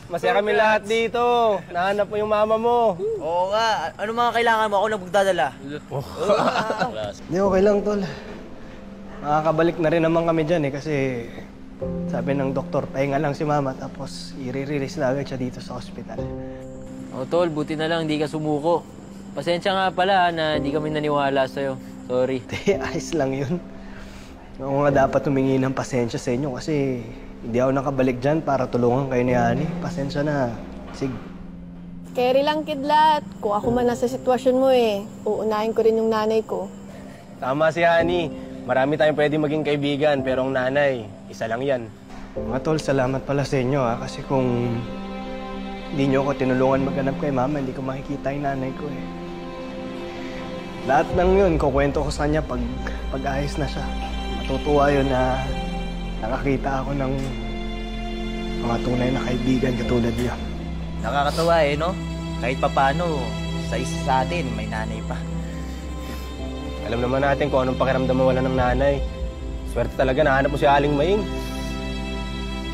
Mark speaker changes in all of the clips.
Speaker 1: Masaya kami lahat dito. Nahanap mo yung mama mo.
Speaker 2: Oo nga. Ano mga kailangan mo? Ako na magdadala.
Speaker 1: Hindi, okay lang, tol. Makakabalik na rin naman kami dyan kasi sabi ng doktor, pahinga lang si mama tapos i-release na agad siya dito sa ospital.
Speaker 3: O tol, buti na lang hindi ka sumuko. Pasensya nga pala na hindi kami naniwala sa'yo. Sorry.
Speaker 1: Hindi, ayos lang yun. Ako nga dapat humingi ng pasensya sa inyo kasi hindi ako nakabalik dyan para tulungan kayo ni Ani. Pasensya na. Sig.
Speaker 4: Carry lang, kidlat. Kung ako man nasa sitwasyon mo uunahin ko rin yung nanay ko.
Speaker 1: Tama si Ani. Marami tayong pwede maging kaibigan pero ang nanay, isa lang yan. Mga tol, salamat pala sa inyo kasi kung hindi nyo ako tinulungan maghanap kay mama, hindi ko makikita yung nanay ko Lahat ng yun, kukwento ko sa kanya pag ayos na siya. Matutuwa yun na nakakita ako ng mga tunay na kaibigan katulad niya.
Speaker 2: Nakakatawa no? Kahit papano, sa isa sa atin, may nanay pa.
Speaker 1: Alam naman natin kung anong pakiramdam mawala ng nanay. Swerte talaga, nahanap mo si Aling Maing.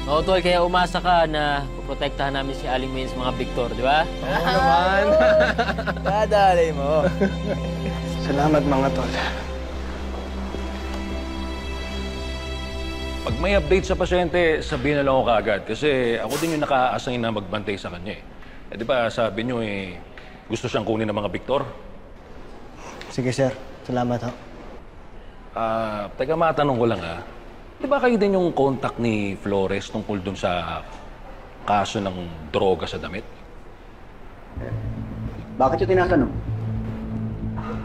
Speaker 3: Oo tol, kaya umasa ka na poprotektahan namin si Aling Maing sa mga Victor, di ba?
Speaker 1: Oo naman.
Speaker 2: Dadalay mo.
Speaker 1: Salamat mga tol.
Speaker 5: Pag may update sa pasyente, sabihin na lang ako kaagad. Kasi ako din yung naka-assign na magbantay sa kanya di ba sabi nyo gusto siyang kunin ng mga Victor?
Speaker 1: Sige sir, salamat ho.
Speaker 5: Teka matanong ko lang Di ba kayo din yung contact ni Flores tungkol dun sa kaso ng droga sa damit?
Speaker 6: Bakit yung tinatanong?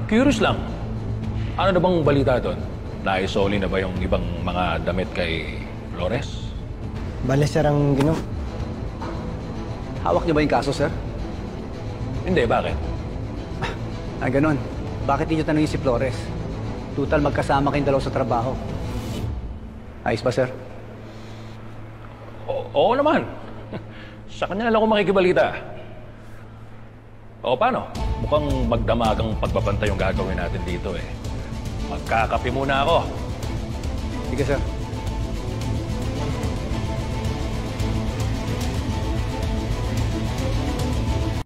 Speaker 5: Curious lang. Ano na bang balita doon? Naisoli na ba yung ibang mga damit kay Flores?
Speaker 1: Bale sir ang ginom.
Speaker 6: Hawak niyo ba yung kaso, sir?
Speaker 5: Hindi, bakit?
Speaker 6: Ganon. Bakit niyo tanongin si Flores? Total, magkasama kayong dalawa sa trabaho. Ayos ba, sir?
Speaker 5: Oo naman. Sa kanya lang ako makikibalita. O, paano? Mukhang magdamagang pagbabantay yung gagawin natin dito Magkakape muna ako.
Speaker 6: Sige, sir.